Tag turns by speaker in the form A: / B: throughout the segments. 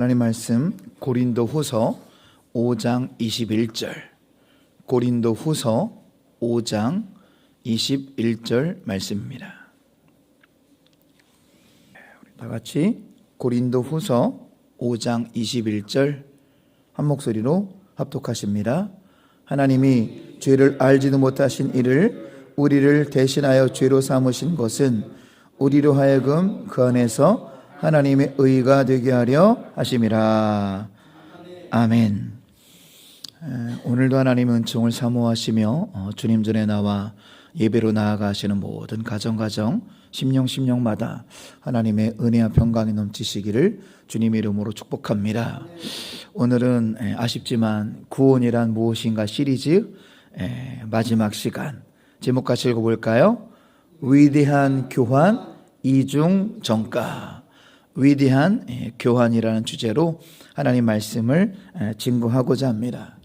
A: 하나님 말씀 고린도후서 5장 21절 고린도후서 5장 21절 말씀입니다. 우리 다 같이 고린도후서 5장 21절 한 목소리로 합독하십니다. 하나님이 죄를 알지도 못하신 이를 우리를 대신하여 죄로 삼으신 것은 우리로 하여금 그 안에서 하나님의 의가 되게 하려 하심이라. 아멘. 오늘도 하나님의 은총을 사모하시며 주님 전에 나와 예배로 나아가시는 모든 가정 심령마다 하나님의 은혜와 평강이 넘치시기를 주님의 이름으로 축복합니다. 오늘은 아쉽지만 구원이란 무엇인가 시리즈 마지막 시간, 제목 같이 읽어볼까요? 위대한 교환 이중 정가. 위대한 교환이라는 주제로 하나님 말씀을 증거하고자 합니다.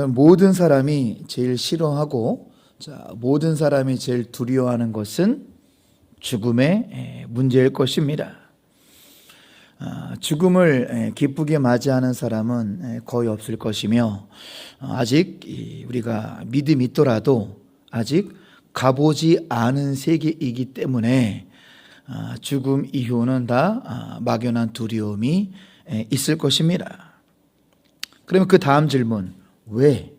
A: 모든 사람이 제일 싫어하고 모든 사람이 제일 두려워하는 것은 죽음의 문제일 것입니다. 죽음을 기쁘게 맞이하는 사람은 거의 없을 것이며, 아직 우리가 믿음이 있더라도 아직 가보지 않은 세계이기 때문에 죽음 이후는 다 막연한 두려움이 있을 것입니다. 그러면 그 다음 질문, 왜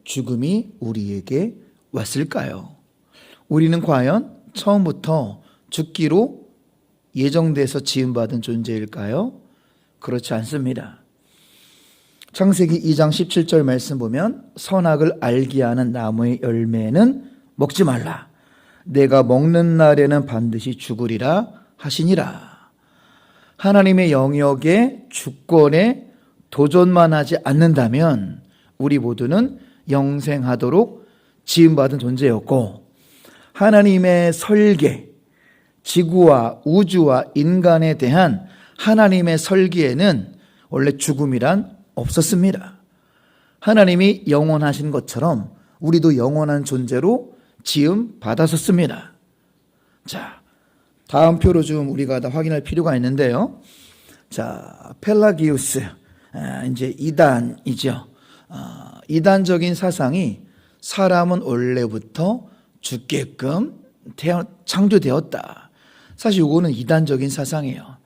A: 죽음이 우리에게 왔을까요? 우리는 과연 처음부터 죽기로 예정돼서 지음받은 존재일까요? 그렇지 않습니다. 창세기 2장 17절 말씀 보면 선악을 알게 하는 나무의 열매는 먹지 말라. 내가 먹는 날에는 반드시 죽으리라 하시니라. 하나님의 영역에 주권에 도전만 하지 않는다면 우리 모두는 영생하도록 지음받은 존재였고, 하나님의 설계, 지구와 우주와 인간에 대한 하나님의 설계에는 원래 죽음이란 없었습니다. 하나님이 영원하신 것처럼 우리도 영원한 존재로 지음 받았었습니다. 자, 다음 표로 좀 우리가 다 확인할 필요가 있는데요. 자, 펠라기우스, 이제 이단이죠. 이단적인 사상이 사람은 원래부터 죽게끔 창조되었다. 사실 이거는 이단적인 사상이에요.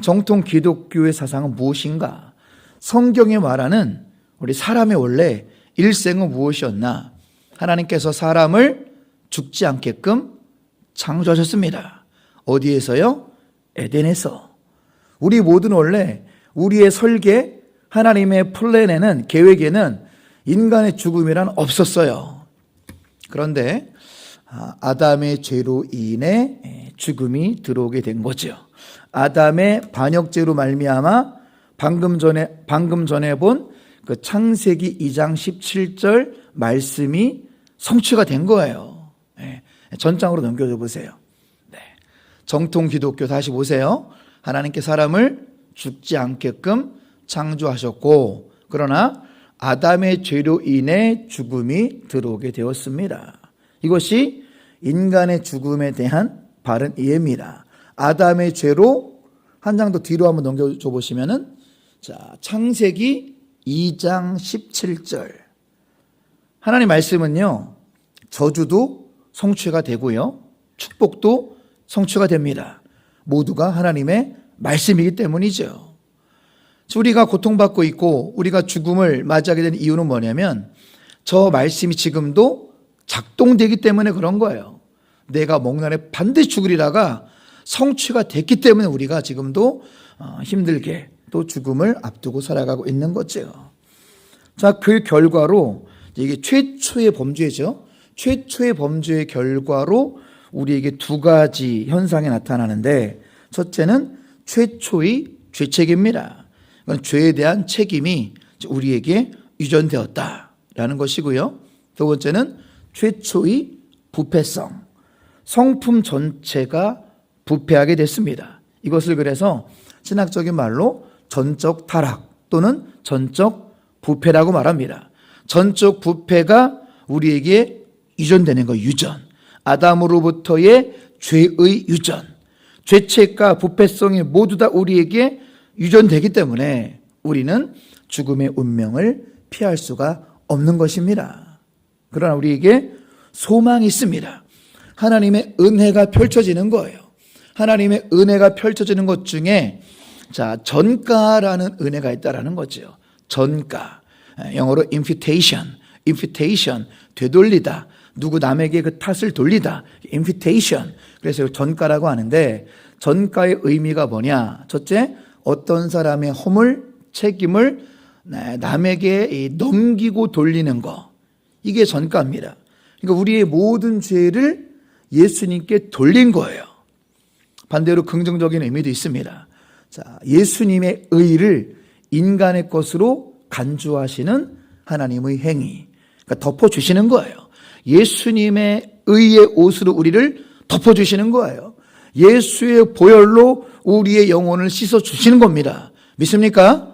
A: 정통 기독교의 사상은 무엇인가? 성경에 말하는 우리 사람의 원래 일생은 무엇이었나? 하나님께서 사람을 죽지 않게끔 창조하셨습니다. 어디에서요? 에덴에서. 우리 모두는 원래 우리의 설계, 하나님의 플랜에는, 계획에는 인간의 죽음이란 없었어요. 그런데 아담의 죄로 인해 죽음이 들어오게 된 거죠. 아담의 반역죄로 말미암아 방금 전에 본 그 창세기 2장 17절 말씀이 성취가 된 거예요. 전장으로 넘겨줘 보세요. 정통 기독교 다시 보세요. 하나님께 사람을 죽지 않게끔 창조하셨고, 그러나 아담의 죄로 인해 죽음이 들어오게 되었습니다. 이것이 인간의 죽음에 대한 바른 이해입니다. 아담의 죄로 한 장 더 뒤로 한번 넘겨줘 보시면은, 자, 창세기 2장 17절. 하나님 말씀은요, 저주도 성취가 되고요, 축복도 성취가 됩니다. 모두가 하나님의 말씀이기 때문이죠. 우리가 고통받고 있고 우리가 죽음을 맞이하게 된 이유는 뭐냐면, 저 말씀이 지금도 작동되기 때문에 그런 거예요. 내가 먹는 날에 반드시 죽으리라가 성취가 됐기 때문에 우리가 지금도 힘들게 또 죽음을 앞두고 살아가고 있는 거죠. 자, 그 결과로 이게 최초의 범죄죠. 최초의 범죄의 결과로 우리에게 두 가지 현상이 나타나는데, 첫째는 최초의 죄책입니다. 죄에 대한 책임이 우리에게 유전되었다라는 것이고요. 두 번째는 최초의 부패성, 성품 전체가 부패하게 됐습니다. 이것을 그래서 신학적인 말로 전적 타락 또는 전적 부패라고 말합니다. 전적 부패가 우리에게 유전되는 거, 유전. 아담으로부터의 죄의 유전. 죄책과 부패성이 모두 다 우리에게 유전되기 때문에 우리는 죽음의 운명을 피할 수가 없는 것입니다. 그러나 우리에게 소망이 있습니다. 하나님의 은혜가 펼쳐지는 거예요. 하나님의 은혜가 펼쳐지는 것 중에 전가라는 은혜가 있다라는 거죠. 전가. 영어로 invitation, 되돌리다. 누구 남에게 그 탓을 돌리다. invitation. 그래서 전가라고 하는데 전가의 의미가 뭐냐? 첫째, 어떤 사람의 허물, 책임을 남에게 넘기고 돌리는 거. 이게 전가입니다. 그러니까 우리의 모든 죄를 예수님께 돌린 거예요. 반대로 긍정적인 의미도 있습니다. 예수님의 의를 인간의 것으로 간주하시는 하나님의 행위. 그러니까 덮어주시는 거예요. 예수님의 의의 옷으로 우리를 덮어주시는 거예요. 예수의 보혈로 우리의 영혼을 씻어주시는 겁니다. 믿습니까?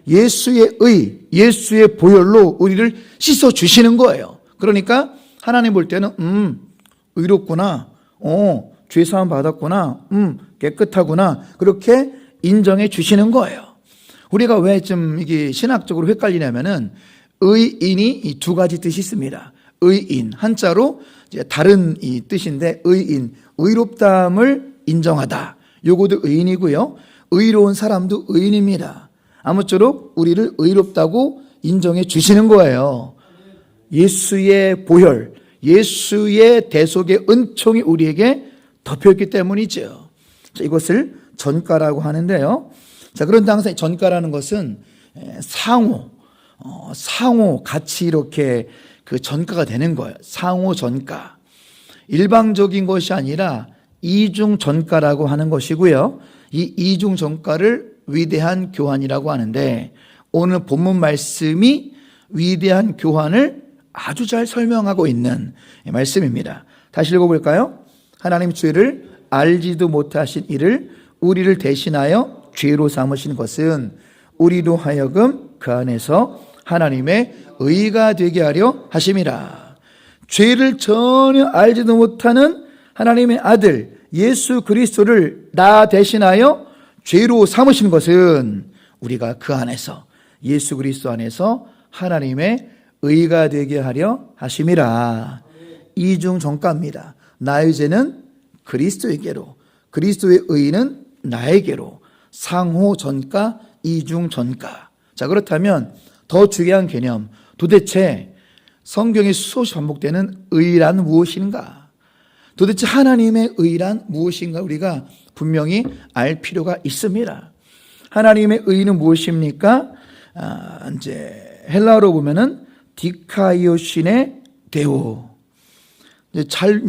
A: 예수의 의, 예수의 보혈로 우리를 씻어주시는 거예요. 그러니까 하나님 볼 때는 의롭구나, 죄사함 받았구나, 깨끗하구나, 그렇게 인정해 주시는 거예요. 우리가 왜 좀 이게 신학적으로 헷갈리냐면은 의인이 이 두 가지 뜻이 있습니다. 의인, 한자로 이제 다른 이 뜻인데 의인, 의롭다함을 인정하다. 요것도 의인이고요. 의로운 사람도 의인입니다. 아무쪼록 우리를 의롭다고 인정해 주시는 거예요. 예수의 보혈, 예수의 대속의 은총이 우리에게 덮여있기 때문이죠. 이것을 전가라고 하는데요. 그런데 항상 전가라는 것은 상호 같이 이렇게 그 전가가 되는 거예요. 상호 전가. 일방적인 것이 아니라 이중 전가라고 하는 것이고요. 이 이중 전가를 위대한 교환이라고 하는데 오늘 본문 말씀이 위대한 교환을 아주 잘 설명하고 있는 말씀입니다. 다시 읽어볼까요? 하나님 죄를 알지도 못하신 이를 우리를 대신하여 죄로 삼으신 것은 우리로 하여금 그 안에서 하나님의 의가 되게 하려 하심이라. 죄를 전혀 알지도 못하는 하나님의 아들 예수 그리스도를 나 대신하여 죄로 삼으신 것은 우리가 그 안에서 예수 그리스도 안에서 하나님의 의가 되게 하려 하심이라. 이중 전가입니다. 나의 죄는 그리스도에게로, 그리스도의 의는 나에게로. 상호 전가, 이중 전가. 그렇다면 더 중요한 개념, 도대체 성경에 수없이 반복되는 의란 무엇인가? 도대체 하나님의 의란 무엇인가? 우리가 분명히 알 필요가 있습니다. 하나님의 의는 무엇입니까? 이제 헬라어로 보면은 디카이오신의 데오. 이제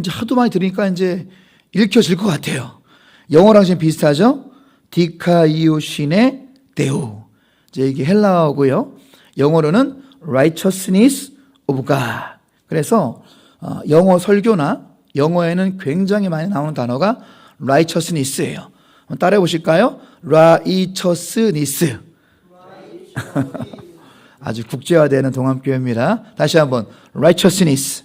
A: 하도 많이 들으니까 이제 읽혀질 것 같아요. 영어랑 좀 비슷하죠? 디카이오신의 데오. 이제 이게 헬라어고요. 영어로는 righteousness of God. 그래서 영어 설교나 영어에는 굉장히 많이 나오는 단어가 righteousness예요. 따라해 보실까요? righteousness. 아주 국제화되는 동암교회입니다. 다시 한번 righteousness.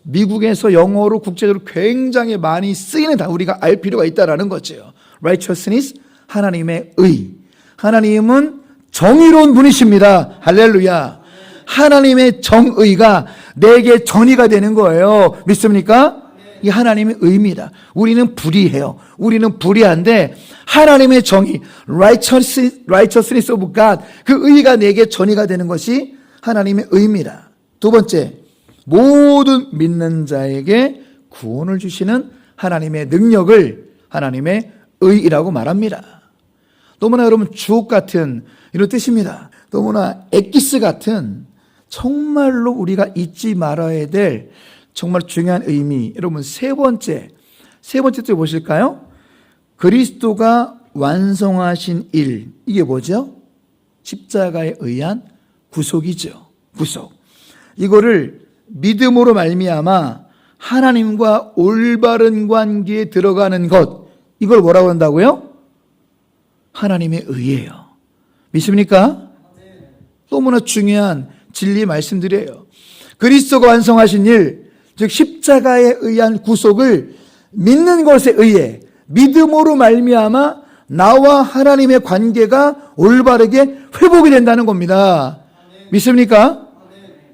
A: 미국에서 영어로 국제적으로 굉장히 많이 쓰이는 단어 우리가 알 필요가 있다라는 거죠. righteousness, 하나님의 의. 하나님은 정의로운 분이십니다. 할렐루야. 하나님의 정의가 내게 전이가 되는 거예요. 믿습니까? 이 하나님의 의입니다. 우리는 불의해요. 우리는 불의한데 하나님의 정의, righteousness of God, 그 의가 내게 전이가 되는 것이 하나님의 의입니다. 두 번째, 모든 믿는 자에게 구원을 주시는 하나님의 능력을 하나님의 의이라고 말합니다. 너무나 여러분 주옥 같은 이런 뜻입니다. 너무나 엑기스 같은 정말로 우리가 잊지 말아야 될 정말 중요한 의미. 여러분 세 번째 뜻 보실까요? 그리스도가 완성하신 일. 이게 뭐죠? 십자가에 의한 구속이죠. 구속. 이거를 믿음으로 말미암아 하나님과 올바른 관계에 들어가는 것. 이걸 뭐라고 한다고요? 하나님의 의예요. 믿습니까? 너무나 중요한 진리 말씀드려요. 그리스도가 완성하신 일, 즉 십자가에 의한 구속을 믿는 것에 의해 믿음으로 말미암아 나와 하나님의 관계가 올바르게 회복이 된다는 겁니다. 믿습니까?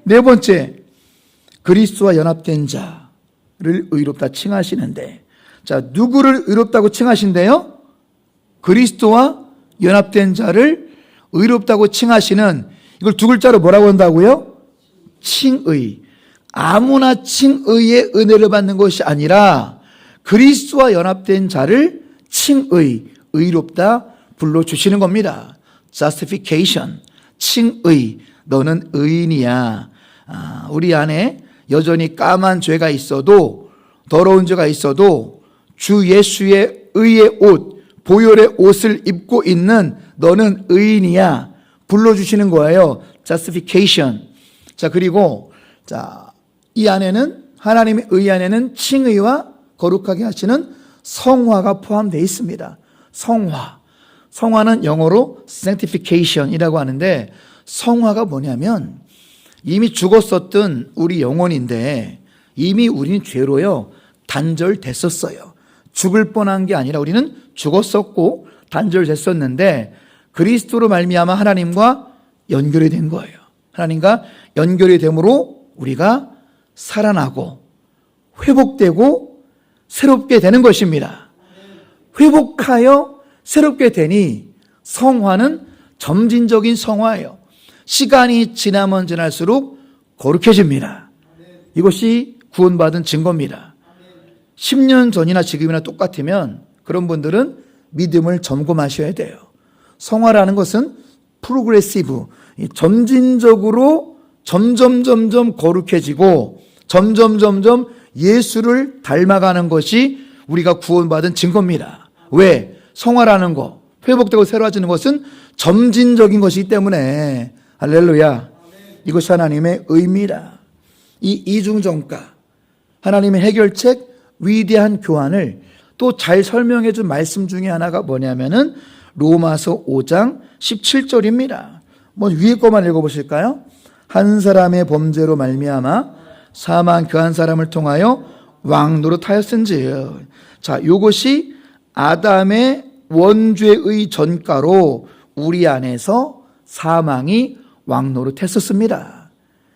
A: 네 번째, 그리스도와 연합된 자를 의롭다 칭하시는데, 자, 누구를 의롭다고 칭하신대요? 그리스도와 연합된 자를 의롭다고 칭하시는, 이걸 두 글자로 뭐라고 한다고요? 칭의. 아무나 칭의의 은혜를 받는 것이 아니라 그리스도와 연합된 자를 칭의, 의롭다 불러주시는 겁니다. justification, 칭의, 너는 의인이야. 우리 안에 여전히 까만 죄가 있어도, 더러운 죄가 있어도 주 예수의 의의 옷, 보혈의 옷을 입고 있는 너는 의인이야 불러주시는 거예요. justification. 자, 그리고 자, 이 안에는, 하나님의 의 안에는 칭의와 거룩하게 하시는 성화가 포함되어 있습니다. 성화는 영어로 sanctification이라고 하는데, 성화가 뭐냐면 이미 죽었었던 우리 영혼인데 이미 우리는 죄로요 단절됐었어요. 죽을 뻔한 게 아니라 우리는 죽었었고 단절됐었는데 그리스도로 말미암아 하나님과 연결이 된 거예요. 하나님과 연결이 됨으로 우리가 살아나고 회복되고 새롭게 되는 것입니다. 회복하여 새롭게 되니 성화는 점진적인 성화예요. 시간이 지나면 지날수록 거룩해집니다. 이것이 구원받은 증거입니다. 10년 전이나 지금이나 똑같으면 그런 분들은 믿음을 점검하셔야 돼요. 성화라는 것은 프로그레시브, 점진적으로 점점 거룩해지고 점점 예수를 닮아가는 것이 우리가 구원받은 증거입니다. 왜? 성화라는 거, 회복되고 새로워지는 것은 점진적인 것이기 때문에, 할렐루야. 이것이 하나님의 의미라. 이 이중정가, 하나님의 해결책, 위대한 교환을 또 잘 설명해 준 말씀 중에 하나가 뭐냐면은 로마서 5장 17절입니다. 뭐 위에 거만 읽어보실까요? 한 사람의 범죄로 말미암아 사망 그 한 사람을 통하여 왕노릇하였은즉. 자, 이것이 아담의 원죄의 전가로 우리 안에서 사망이 왕노릇했었습니다.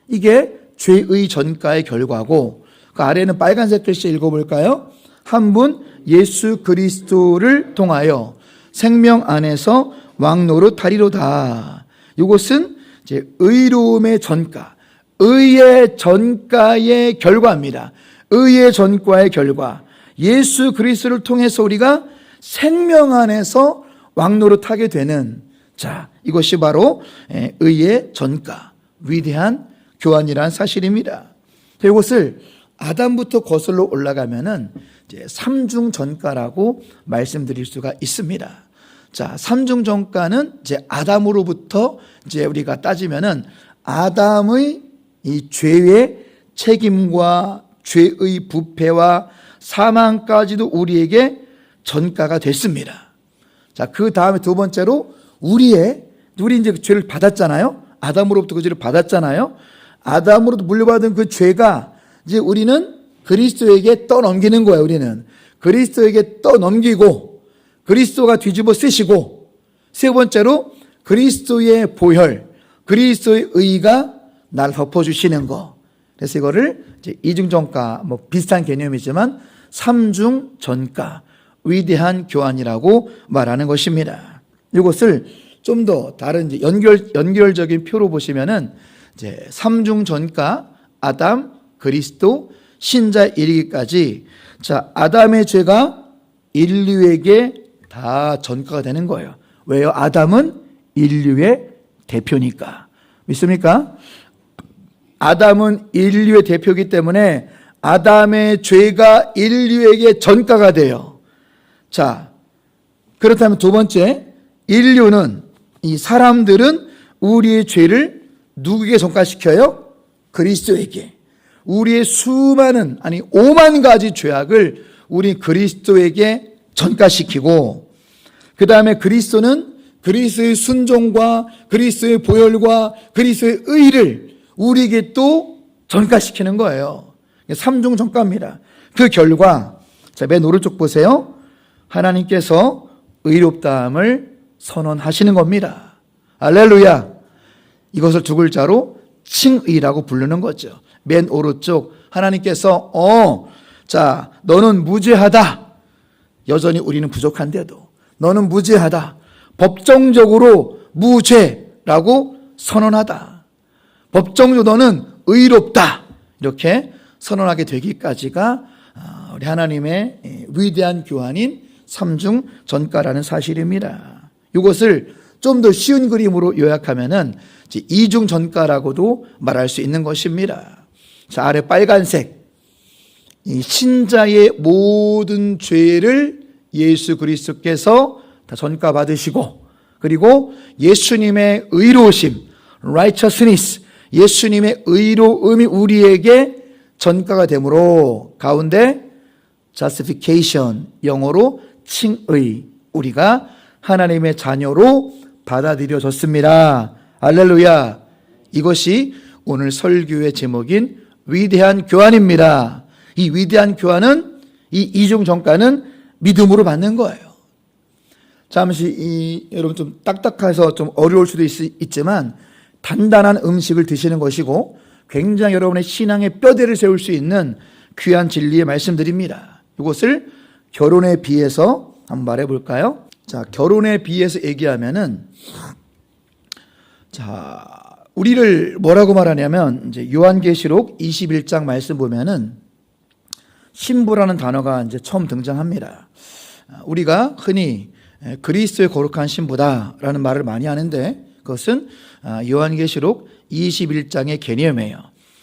A: 이게 죄의 전가의 결과고, 그 아래는 빨간색 글씨 읽어볼까요? 한 분 예수 그리스도를 통하여 생명 안에서 왕노릇하리로다. 이것은 이제 의로움의 전가, 의의 전가의 결과입니다. 의의 전가의 결과, 예수 그리스도를 통해서 우리가 생명 안에서 왕노릇하게 되는, 자, 이것이 바로 의의 전가, 위대한 교환이라는 사실입니다. 이것을 아담부터 거슬러 올라가면은 이제 삼중 전가라고 말씀드릴 수가 있습니다. 자, 삼중 전가는 이제 아담으로부터 이제 우리가 따지면은 아담의 이 죄의 책임과 죄의 부패와 사망까지도 우리에게 전가가 됐습니다. 자, 그 다음에 두 번째로 우리 이제 죄를 받았잖아요. 아담으로부터 그 죄를 받았잖아요. 아담으로부터 물려받은 그 죄가 이제 우리는 그리스도에게 떠넘기는 거예요. 우리는 그리스도에게 떠넘기고 그리스도가 뒤집어 쓰시고, 세 번째로 그리스도의 보혈, 그리스도의 의가 나를 덮어주시는 거. 그래서 이거를 이제 이중전가, 뭐 비슷한 개념이지만 삼중전가, 위대한 교환이라고 말하는 것입니다. 이것을 좀 더 다른 이제 연결적인 표로 보시면은 이제 삼중전가, 아담, 그리스도, 신자 이르기까지, 자, 아담의 죄가 인류에게 다 전가가 되는 거예요. 왜요? 아담은 인류의 대표니까. 믿습니까? 아담은 인류의 대표이기 때문에 아담의 죄가 인류에게 전가가 돼요. 자, 그렇다면 두 번째, 인류는, 이 사람들은 우리의 죄를 누구에게 전가시켜요? 그리스도에게. 우리의 수많은, 아니 5만 가지 죄악을 우리 그리스도에게 전가시키고, 그 다음에 그리스도는 그리스도의 순종과 그리스도의 보혈과 그리스도의 의를 우리에게 또 전가시키는 거예요. 삼중 전가입니다. 그 결과, 자, 맨 오른쪽 보세요. 하나님께서 의롭다함을 선언하시는 겁니다. 할렐루야. 이것을 두 글자로 칭의라고 부르는 거죠. 맨 오른쪽 하나님께서 자, 너는 무죄하다. 여전히 우리는 부족한데도 너는 무죄하다. 법정적으로 무죄라고 선언하다. 법정적으로 너는 의롭다. 이렇게 선언하게 되기까지가 우리 하나님의 위대한 교환인 삼중 전가라는 사실입니다. 이것을 좀 더 쉬운 그림으로 요약하면은 이중 전가라고도 말할 수 있는 것입니다. 자, 아래 빨간색. 이 신자의 모든 죄를 예수 그리스도께서 다 전가 받으시고, 그리고 예수님의 의로우심, righteousness, 예수님의 의로움이 우리에게 전가가 되므로 가운데 justification, 영어로 칭의, 우리가 하나님의 자녀로 받아들여졌습니다. 할렐루야. 이것이 오늘 설교의 제목인 위대한 교환입니다. 이 위대한 교환은, 이 이중 전가는 믿음으로 받는 거예요. 잠시 여러분 좀 딱딱해서 좀 어려울 수도 있지만 단단한 음식을 드시는 것이고 굉장히 여러분의 신앙의 뼈대를 세울 수 있는 귀한 진리의 말씀드립니다. 이것을 결혼에 비해서 한번 말해 볼까요? 자, 결혼에 비해서 얘기하면은, 자, 우리를 뭐라고 말하냐면, 이제 요한계시록 21장 말씀 보면은 신부라는 단어가 이제 처음 등장합니다. 우리가 흔히 그리스도의 거룩한 신부다라는 말을 많이 하는데 그것은 요한계시록 21장의 개념이에요.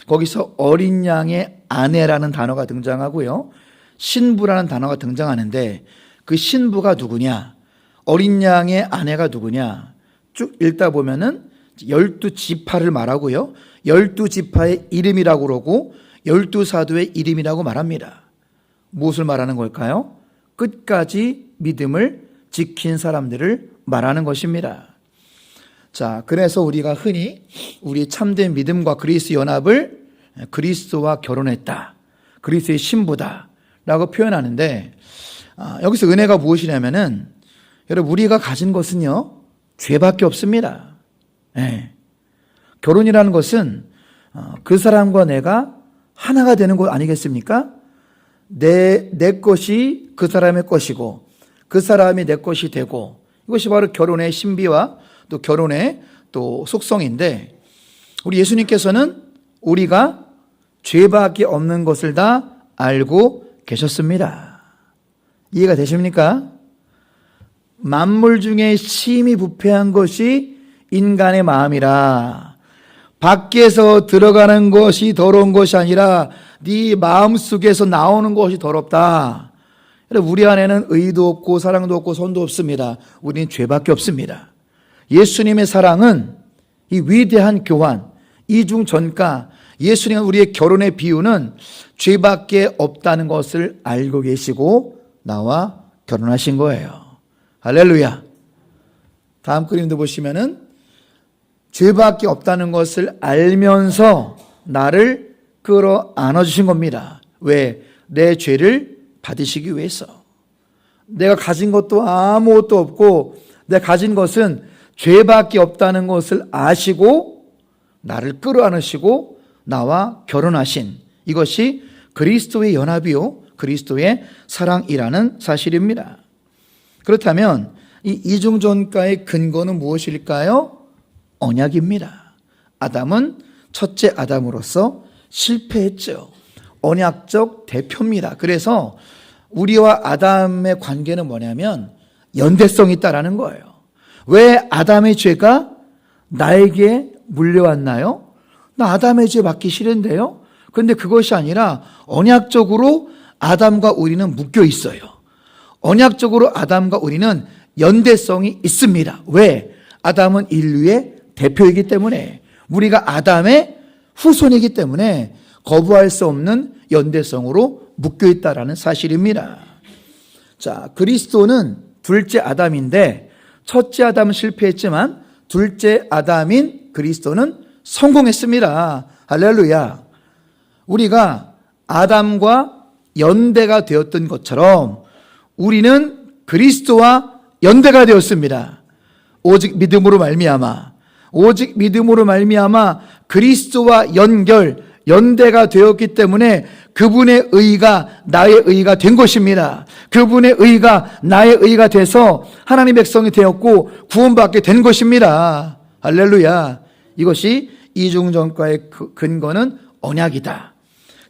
A: 거기서 어린 양의 아내라는 단어가 등장하고요. 신부라는 단어가 등장하는데 그 신부가 누구냐? 어린 양의 아내가 누구냐? 쭉 읽다 보면은 12지파를 말하고요. 12지파의 이름이라고 그러고 12사도의 이름이라고 말합니다. 무엇을 말하는 걸까요? 끝까지 믿음을 지킨 사람들을 말하는 것입니다. 자, 그래서 우리가 흔히 우리 참된 믿음과 그리스도 연합을 그리스도와 결혼했다, 그리스도의 신부다 라고 표현하는데, 여기서 은혜가 무엇이냐면은 여러분, 우리가 가진 것은요 죄밖에 없습니다. 네. 결혼이라는 것은 그 사람과 내가 하나가 되는 것 아니겠습니까? 내 것이 그 사람의 것이고 그 사람이 내 것이 되고, 이것이 바로 결혼의 신비와 또 결혼의 또 속성인데, 우리 예수님께서는 우리가 죄밖에 없는 것을 다 알고 계셨습니다. 이해가 되십니까? 만물 중에 심히 부패한 것이 인간의 마음이라. 밖에서 들어가는 것이 더러운 것이 아니라 네 마음속에서 나오는 것이 더럽다. 우리 안에는 의도 없고 사랑도 없고 선도 없습니다. 우리는 죄밖에 없습니다. 예수님의 사랑은, 이 위대한 교환, 이중 전가, 예수님은 우리의 결혼의 비유는 죄밖에 없다는 것을 알고 계시고 나와 결혼하신 거예요. 할렐루야. 다음 그림도 보시면은 죄밖에 없다는 것을 알면서 나를 끌어안아 주신 겁니다. 왜? 내 죄를 받으시기 위해서. 내가 가진 것도 아무것도 없고 내가 가진 것은 죄밖에 없다는 것을 아시고 나를 끌어안으시고 나와 결혼하신, 이것이 그리스도의 연합이요 그리스도의 사랑이라는 사실입니다. 그렇다면 이 이중전가의 근거는 무엇일까요? 언약입니다. 아담은 첫째 아담으로서 실패했죠. 언약적 대표입니다. 그래서 우리와 아담의 관계는 뭐냐면 연대성이 있다라는 거예요. 왜 아담의 죄가 나에게 물려왔나요? 나 아담의 죄 받기 싫은데요? 그런데 그것이 아니라 언약적으로 아담과 우리는 묶여 있어요. 언약적으로 아담과 우리는 연대성이 있습니다. 왜? 아담은 인류의 대표이기 때문에, 우리가 아담의 후손이기 때문에 거부할 수 없는 연대성으로 묶여 있다라는 사실입니다. 자, 그리스도는 둘째 아담인데 첫째 아담은 실패했지만 둘째 아담인 그리스도는 성공했습니다. 할렐루야. 우리가 아담과 연대가 되었던 것처럼 우리는 그리스도와 연대가 되었습니다. 오직 믿음으로 말미암아, 오직 믿음으로 말미암아 그리스도와 연대가 되었기 때문에 그분의 의가 나의 의가 된 것입니다. 그분의 의가 나의 의가 돼서 하나님의 백성이 되었고 구원받게 된 것입니다. 할렐루야. 이것이 이중전가의 근거는 언약이다.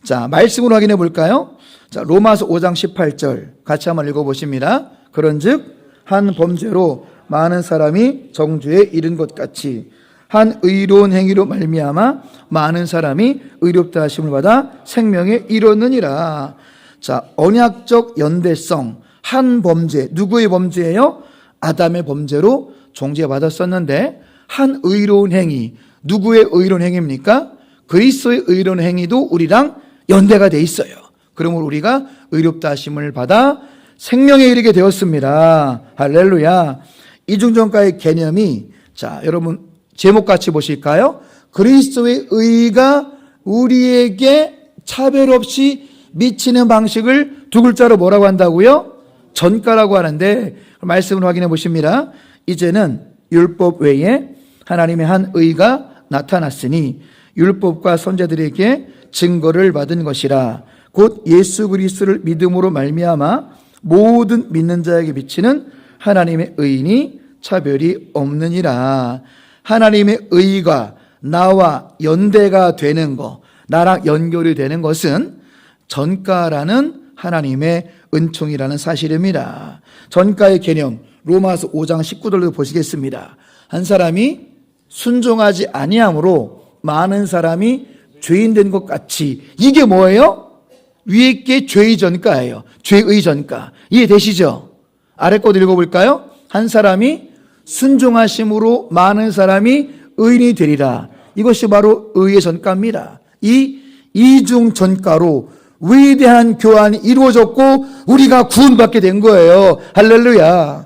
A: 자, 말씀으로 확인해 볼까요? 자, 로마서 5장 18절 같이 한번 읽어보십니다. 그런즉 한 범죄로 많은 사람이 정죄에 이른 것 같이 한 의로운 행위로 말미암아 많은 사람이 의롭다 하심을 받아 생명에 이르느니라. 자, 언약적 연대성, 한 범죄, 누구의 범죄예요? 아담의 범죄로 정죄받았었는데 한 의로운 행위, 누구의 의로운 행위입니까? 그리스도의 의로운 행위도 우리랑 연대가 돼 있어요. 그러므로 우리가 의롭다 하심을 받아 생명에 이르게 되었습니다. 할렐루야. 이중전가의 개념이, 자, 여러분 제목 같이 보실까요? 그리스도의 의가 우리에게 차별 없이 미치는 방식을 두 글자로 뭐라고 한다고요? 전가라고 하는데, 말씀을 확인해 보십니다. 이제는 율법 외에 하나님의 한 의가 나타났으니 율법과 선지자들에게 증거를 받은 것이라. 곧 예수 그리스도를 믿음으로 말미암아 모든 믿는 자에게 비치는 하나님의 의인이 차별이 없느니라. 하나님의 의가 나와 연대가 되는 것, 나랑 연결이 되는 것은 전가라는 하나님의 은총이라는 사실입니다. 전가의 개념, 로마서 5장 19절로 보시겠습니다. 한 사람이 순종하지 아니함으로 많은 사람이 죄인 된 것 같이, 이게 뭐예요? 위에 게 죄의 전가예요. 죄의 전가. 이해되시죠? 아래 것 읽어볼까요? 한 사람이 순종하심으로 많은 사람이 의인이 되리라. 이것이 바로 의의 전가입니다. 이 이중 전가로 위대한 교환이 이루어졌고 우리가 구원받게 된 거예요. 할렐루야.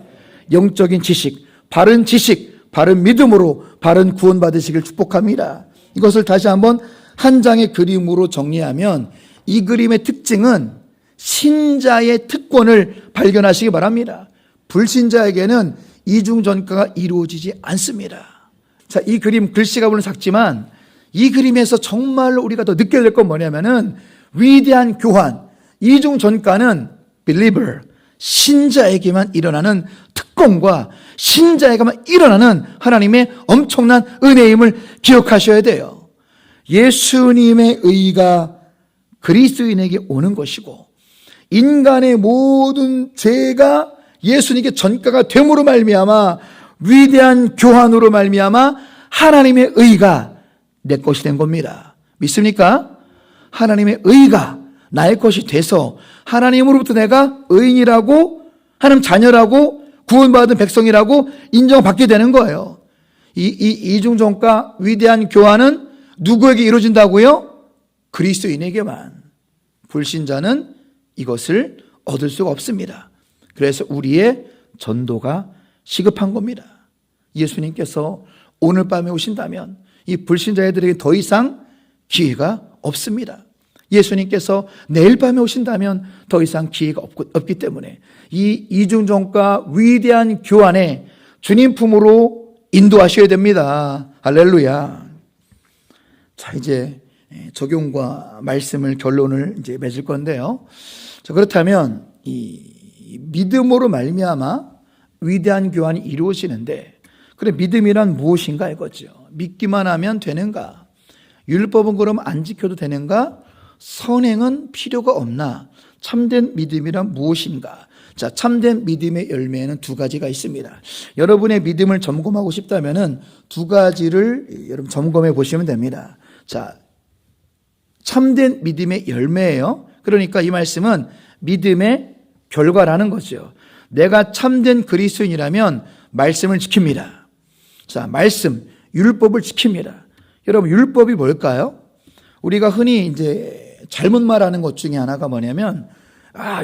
A: 영적인 지식, 바른 믿음으로 바른 구원 받으시길 축복합니다. 이것을 다시 한번 한 장의 그림으로 정리하면 이 그림의 특징은 신자의 특권을 발견하시기 바랍니다. 불신자에게는 이중전가가 이루어지지 않습니다. 자, 이 그림 글씨가 물론 작지만 이 그림에서 정말로 우리가 더 느껴야 될 건 뭐냐면은 위대한 교환, 이중전가는 believer, 신자에게만 일어나는 특권과 신자에게만 일어나는 하나님의 엄청난 은혜임을 기억하셔야 돼요. 예수님의 의가 그리스도인에게 오는 것이고 인간의 모든 죄가 예수님께 전가가 됨으로 말미암아 위대한 교환으로 말미암아 하나님의 의가 내 것이 된 겁니다. 믿습니까? 하나님의 의가 나의 것이 돼서 하나님으로부터 내가 의인이라고, 하나님 자녀라고, 구원받은 백성이라고 인정받게 되는 거예요. 이 이중전가 위대한 교환은 누구에게 이루어진다고요? 그리스도인에게만. 불신자는 이것을 얻을 수가 없습니다. 그래서 우리의 전도가 시급한 겁니다. 예수님께서 오늘 밤에 오신다면 이 불신자들에게 더 이상 기회가 없습니다. 예수님께서 내일 밤에 오신다면 더 이상 기회가 없기 때문에 이 이중전가 위대한 교환에 주님 품으로 인도하셔야 됩니다. 할렐루야. 자, 이제 적용과 말씀을 결론을 이제 맺을 건데요. 자, 그렇다면 이 믿음으로 말미암아 위대한 교환이 이루어지는데, 그래 믿음이란 무엇인가 이거죠. 믿기만 하면 되는가? 율법은 그럼 안 지켜도 되는가? 선행은 필요가 없나? 참된 믿음이란 무엇인가? 자, 참된 믿음의 열매에는 두 가지가 있습니다. 여러분의 믿음을 점검하고 싶다면은 두 가지를 여러분 점검해 보시면 됩니다. 자, 참된 믿음의 열매예요. 그러니까 이 말씀은 믿음의 결과라는 거죠. 내가 참된 그리스도인이라면 말씀을 지킵니다. 자, 말씀, 율법을 지킵니다. 여러분, 율법이 뭘까요? 우리가 흔히 이제 잘못 말하는 것 중에 하나가 뭐냐면,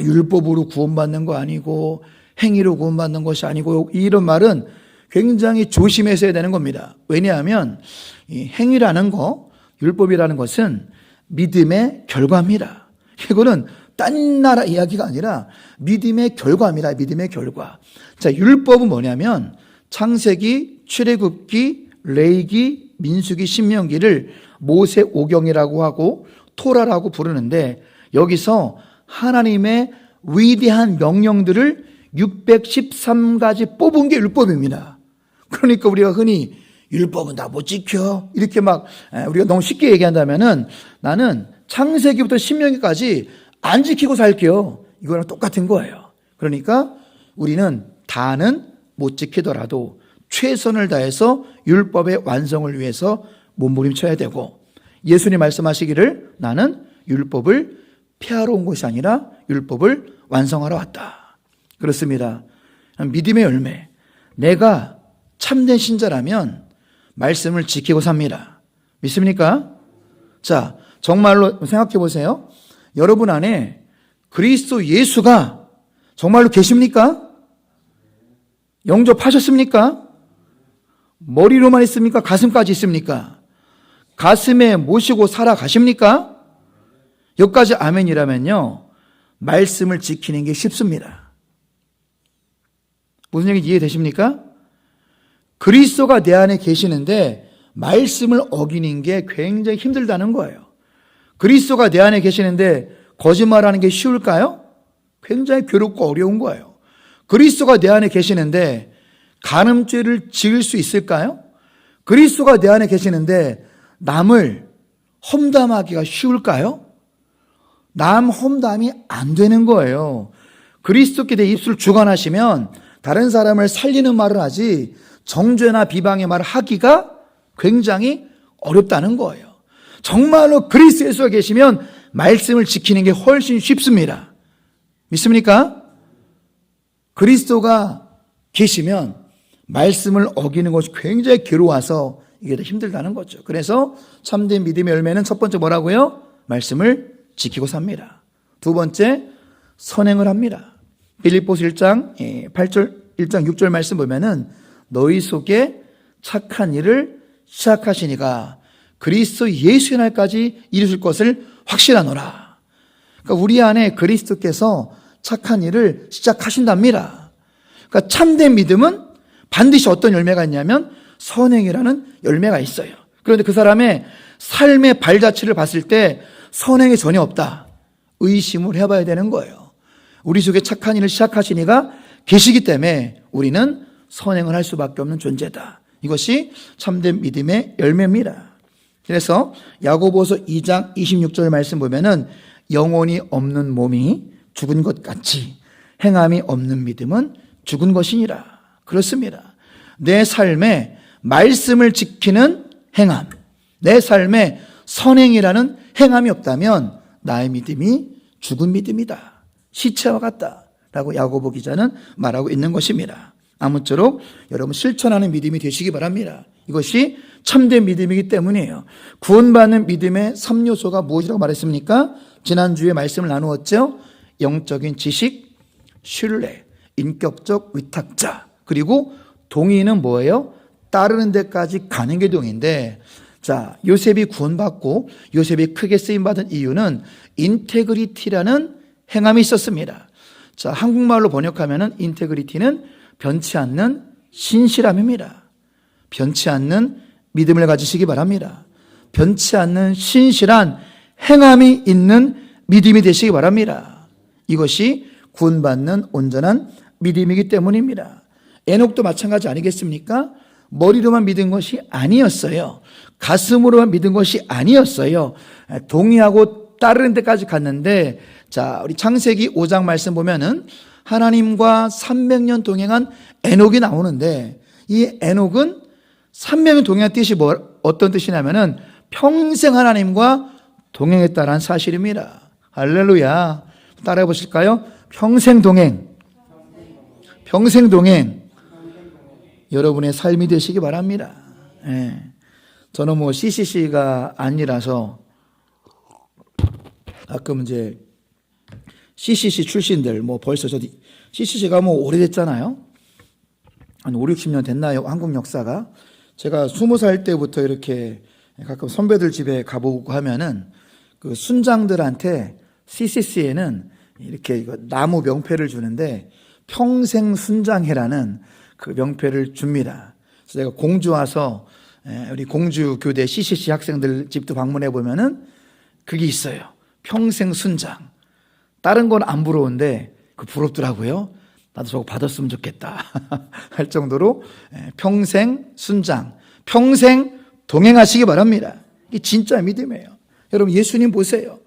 A: 율법으로 구원받는 거 아니고 행위로 구원받는 것이 아니고, 이런 말은 굉장히 조심해서 해야 되는 겁니다. 왜냐하면 이 행위라는 거, 율법이라는 것은 믿음의 결과입니다. 이거는 딴 나라 이야기가 아니라 믿음의 결과입니다. 믿음의 결과. 자, 율법은 뭐냐면 창세기, 출애굽기, 레위기, 민수기, 신명기를 모세 오경이라고 하고 토라라고 부르는데, 여기서 하나님의 위대한 명령들을 613가지 뽑은 게 율법입니다. 그러니까 우리가 흔히 율법은 다 못 지켜 이렇게 막 우리가 너무 쉽게 얘기한다면은, 나는 창세기부터 신명기까지 안 지키고 살게요, 이거랑 똑같은 거예요. 그러니까 우리는 다는 못 지키더라도 최선을 다해서 율법의 완성을 위해서 몸부림쳐야 되고, 예수님 말씀하시기를 나는 율법을 폐하러 온 것이 아니라 율법을 완성하러 왔다. 그렇습니다. 믿음의 열매. 내가 참된 신자라면 말씀을 지키고 삽니다. 믿습니까? 자, 정말로 생각해 보세요. 여러분 안에 그리스도 예수가 정말로 계십니까? 영접하셨습니까? 머리로만 있습니까? 가슴까지 있습니까? 가슴에 모시고 살아가십니까? 여기까지 아멘이라면요, 말씀을 지키는 게 쉽습니다. 무슨 얘기인지 이해되십니까? 그리스도가 내 안에 계시는데 말씀을 어기는 게 굉장히 힘들다는 거예요. 그리스도가 내 안에 계시는데 거짓말하는 게 쉬울까요? 굉장히 괴롭고 어려운 거예요. 그리스도가 내 안에 계시는데 간음죄를 지을 수 있을까요? 그리스도가 내 안에 계시는데 남을 험담하기가 쉬울까요? 남 험담이 안 되는 거예요. 그리스도께 내 입술을 주관하시면 다른 사람을 살리는 말을 하지 정죄나 비방의 말을 하기가 굉장히 어렵다는 거예요. 정말로 그리스도 예수가 계시면 말씀을 지키는 게 훨씬 쉽습니다. 믿습니까? 그리스도가 계시면 말씀을 어기는 것이 굉장히 괴로워서 이게 더 힘들다는 거죠. 그래서 참된 믿음의 열매는 첫 번째 뭐라고요? 말씀을 지키고 삽니다. 두 번째, 선행을 합니다. 빌립보서 1장 8절, 1장 6절 말씀 보면은 너희 속에 착한 일을 시작하시니가 그리스도 예수의 날까지 이루실 것을 확실하노라. 그러니까 우리 안에 그리스도께서 착한 일을 시작하신답니다. 그러니까 참된 믿음은 반드시 어떤 열매가 있냐면 선행이라는 열매가 있어요. 그런데 그 사람의 삶의 발자취를 봤을 때 선행이 전혀 없다, 의심을 해봐야 되는 거예요. 우리 속에 착한 일을 시작하시니가 계시기 때문에 우리는 선행을 할 수밖에 없는 존재다. 이것이 참된 믿음의 열매입니다. 그래서 야고보서 2장 26절 말씀 보면은 영혼이 없는 몸이 죽은 것 같이 행함이 없는 믿음은 죽은 것이니라. 그렇습니다. 내 삶에 말씀을 지키는 행함, 내 삶에 선행이라는 행함이 없다면 나의 믿음이 죽은 믿음이다, 시체와 같다라고 야고보 기자는 말하고 있는 것입니다. 아무쪼록 여러분 실천하는 믿음이 되시기 바랍니다. 이것이 참된 믿음이기 때문이에요. 구원받는 믿음의 3요소가 무엇이라고 말했습니까? 지난주에 말씀을 나누었죠. 영적인 지식, 신뢰, 인격적 위탁자, 그리고 동의는 뭐예요? 따르는 데까지 가는 게 동의인데, 자, 요셉이 구원받고 요셉이 크게 쓰임받은 이유는 인테그리티라는 행함이 있었습니다. 자, 한국말로 번역하면은 인테그리티는 변치 않는 신실함입니다. 변치 않는 믿음을 가지시기 바랍니다. 변치 않는 신실한 행함이 있는 믿음이 되시기 바랍니다. 이것이 구원받는 온전한 믿음이기 때문입니다. 에녹도 마찬가지 아니겠습니까? 머리로만 믿은 것이 아니었어요. 가슴으로만 믿은 것이 아니었어요. 동의하고 따르는 데까지 갔는데, 자, 우리 창세기 5장 말씀 보면은 하나님과 300년 동행한 에녹이 나오는데, 이 에녹은 300년 동행한 뜻이 어떤 뜻이냐면은 평생 하나님과 동행했다라는 사실입니다. 할렐루야. 따라해 보실까요? 평생 동행. 평생 동행. 여러분의 삶이 되시기 바랍니다. 예. 저는 뭐 CCC가 아니라서 가끔 이제 CCC 출신들 뭐 벌써 저도 CCC가 뭐 오래됐잖아요. 한 5, 60년 됐나요? 한국 역사가. 제가 20살 때부터 이렇게 가끔 선배들 집에 가보고 하면은 그 순장들한테 CCC에는 이렇게 나무 명패를 주는데 평생 순장회라는 그 명패를 줍니다. 그래서 제가 공주 와서 우리 공주 교대 CCC 학생들 집도 방문해 보면은 그게 있어요. 평생 순장. 다른 건 안 부러운데 그 부럽더라고요. 나도 저거 받았으면 좋겠다 할 정도로 평생 순장, 평생 동행하시기 바랍니다. 이게 진짜 믿음이에요. 여러분 예수님 보세요.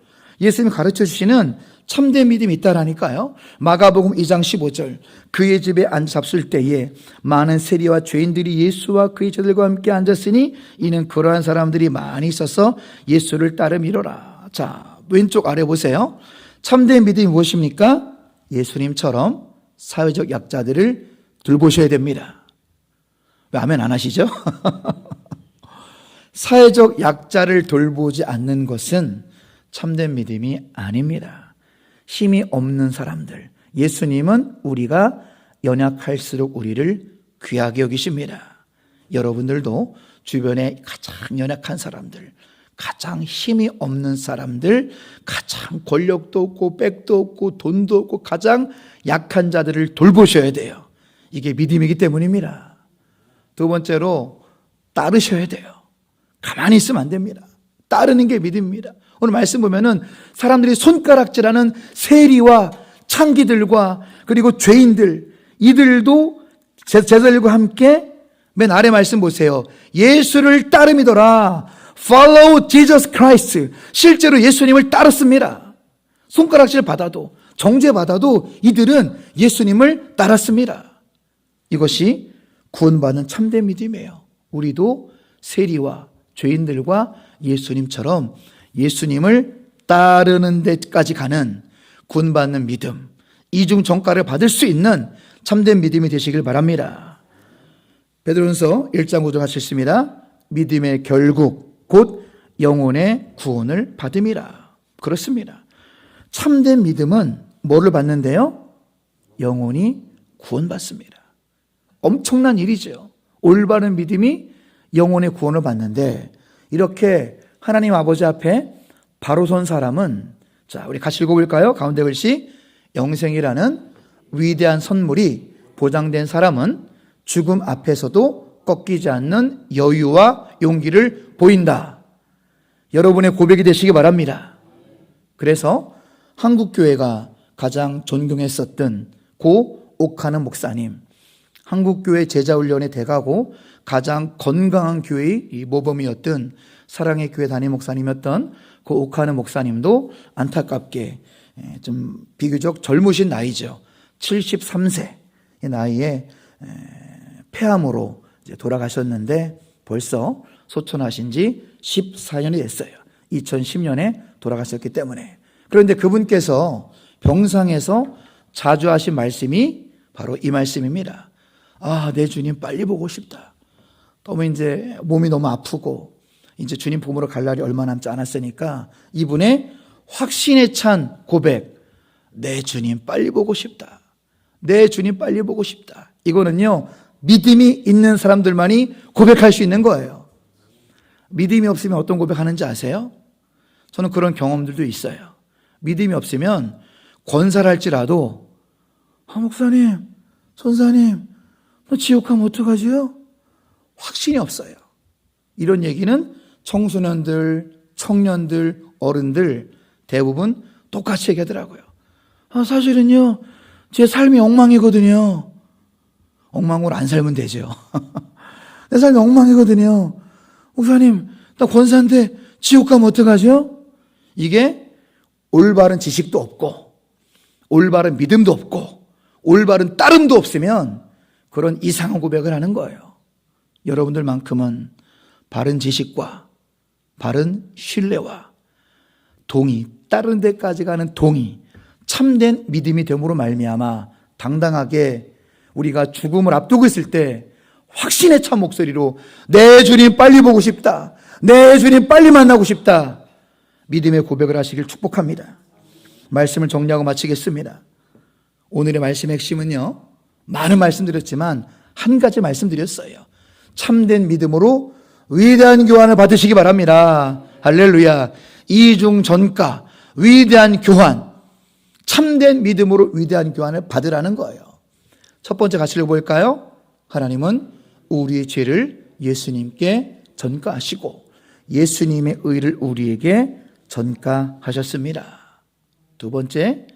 A: 예수님이 가르쳐 주시는 참된 믿음이 있다라니까요. 마가복음 2장 15절, 그의 집에 앉아 잡술 때에 많은 세리와 죄인들이 예수와 그의 제자들과 함께 앉았으니 이는 그러한 사람들이 많이 있어서 예수를 따름이로라. 자, 왼쪽 아래 보세요. 참된 믿음이 무엇입니까? 예수님처럼 사회적 약자들을 돌보셔야 됩니다. 왜 아멘 안 하시죠? 사회적 약자를 돌보지 않는 것은 참된 믿음이 아닙니다. 힘이 없는 사람들, 예수님은 우리가 연약할수록 우리를 귀하게 여기십니다. 여러분들도 주변에 가장 연약한 사람들, 가장 힘이 없는 사람들, 가장 권력도 없고 백도 없고 돈도 없고 가장 약한 자들을 돌보셔야 돼요. 이게 믿음이기 때문입니다. 두 번째로 따르셔야 돼요. 가만히 있으면 안 됩니다. 따르는 게 믿음입니다. 오늘 말씀 보면은 사람들이 손가락질하는 세리와 창기들과 그리고 죄인들, 이들도 제자들과 함께 맨 아래 말씀 보세요. 예수를 따름이더라. Follow Jesus Christ. 실제로 예수님을 따랐습니다. 손가락질 받아도 정죄 받아도 이들은 예수님을 따랐습니다. 이것이 구원받는 참된 믿음이에요. 우리도 세리와 죄인들과 예수님처럼 예수님을 따르는 데까지 가는 구원받는 믿음, 이중 전가를 받을 수 있는 참된 믿음이 되시길 바랍니다. 베드로전서 1장 5절 하셨습니다. 믿음의 결국 곧 영혼의 구원을 받음이라. 그렇습니다. 참된 믿음은 뭐를 받는데요? 영혼이 구원받습니다. 엄청난 일이죠. 올바른 믿음이 영혼의 구원을 받는데, 이렇게 하나님 아버지 앞에 바로 선 사람은, 자, 우리 같이 읽어볼까요? 가운데 글씨, 영생이라는 위대한 선물이 보장된 사람은 죽음 앞에서도 꺾이지 않는 여유와 용기를 보인다. 여러분의 고백이 되시기 바랍니다. 그래서 한국교회가 가장 존경했었던 고 옥하는 목사님, 한국교회 제자훈련의 대가고 가장 건강한 교회의 모범이었던 사랑의 교회 담임 목사님이었던 그 옥하는 목사님도 안타깝게 좀 비교적 젊으신 나이죠. 73세의 나이에 폐암으로 돌아가셨는데 벌써 소천하신 지 14년이 됐어요. 2010년에 돌아가셨기 때문에. 그런데 그분께서 병상에서 자주 하신 말씀이 바로 이 말씀입니다. 아, 내 주님 빨리 보고 싶다. 너무 이제 몸이 너무 아프고 이제 주님 보러 갈 날이 얼마 남지 않았으니까 이분의 확신에 찬 고백, 내 주님 빨리 보고 싶다. 내 주님 빨리 보고 싶다. 이거는요, 믿음이 있는 사람들만이 고백할 수 있는 거예요. 믿음이 없으면 어떤 고백하는지 아세요? 저는 그런 경험들도 있어요. 믿음이 없으면 권살할지라도, 아, 목사님, 선사님, 너 지옥 가면 어떡하지요? 확신이 없어요. 이런 얘기는 청소년들, 청년들, 어른들 대부분 똑같이 얘기하더라고요. 아, 사실은요, 제 삶이 엉망이거든요. 엉망으로 안 살면 되죠. 내 삶이 엉망이거든요. 목사님, 나 권사인데 지옥 가면 어떡하죠? 이게 올바른 지식도 없고, 올바른 믿음도 없고, 올바른 따름도 없으면 그런 이상한 고백을 하는 거예요. 여러분들만큼은 바른 지식과 바른 신뢰와 동의, 따르는 데까지 가는 동의, 참된 믿음이 됨으로 말미암아 당당하게 우리가 죽음을 앞두고 있을 때 확신에 찬 목소리로 내 주님 빨리 보고 싶다. 내 주님 빨리 만나고 싶다. 믿음의 고백을 하시길 축복합니다. 말씀을 정리하고 마치겠습니다. 오늘의 말씀의 핵심은요, 많은 말씀드렸지만 한 가지 말씀드렸어요. 참된 믿음으로 위대한 교환을 받으시기 바랍니다. 할렐루야. 이중 전가, 위대한 교환, 참된 믿음으로 위대한 교환을 받으라는 거예요. 첫 번째 같이 읽어볼까요? 하나님은 우리의 죄를 예수님께 전가하시고 예수님의 의를 우리에게 전가하셨습니다. 두 번째,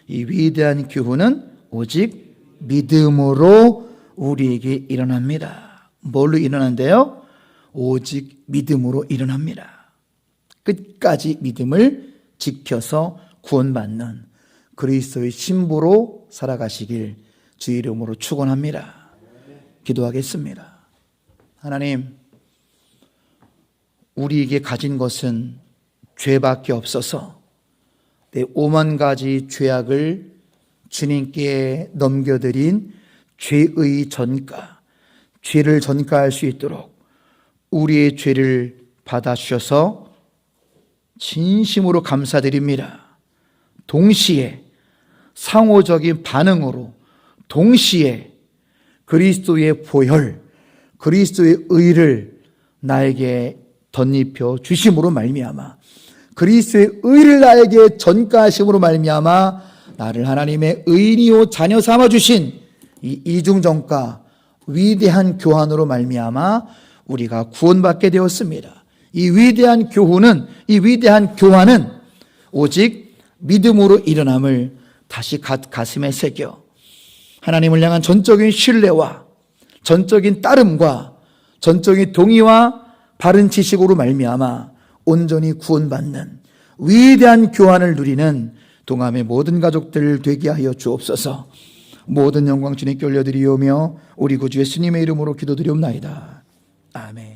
A: 이 위대한 교훈은 오직 믿음으로 우리에게 일어납니다. 뭘로 일어난대요? 오직 믿음으로 일어납니다. 끝까지 믿음을 지켜서 구원받는 그리스도의 신부로 살아가시길 주의 이름으로 축원합니다. 기도하겠습니다. 하나님, 우리에게 가진 것은 죄밖에 없어서 내 오만 가지 죄악을 주님께 넘겨드린 죄의 전가, 죄를 전가할 수 있도록 우리의 죄를 받아주셔서 진심으로 감사드립니다. 동시에 상호적인 반응으로 동시에 그리스도의 보혈, 그리스도의 의를 나에게 덧입혀 주심으로 말미암아 그리스도의 의를 나에게 전가하심으로 말미암아 나를 하나님의 의인이요 자녀 삼아 주신 이 이중전가 위대한 교환으로 말미암아 우리가 구원받게 되었습니다. 이 위대한 교훈은, 이 위대한 교환은 오직 믿음으로 일어남을 다시 가슴에 새겨 하나님을 향한 전적인 신뢰와 전적인 따름과 전적인 동의와 바른 지식으로 말미암아 온전히 구원받는 위대한 교환을 누리는 동암의 모든 가족들 되게 하여 주옵소서. 모든 영광 주님께 올려드리오며 우리 구주 예수님의 이름으로 기도드리옵나이다. 아멘.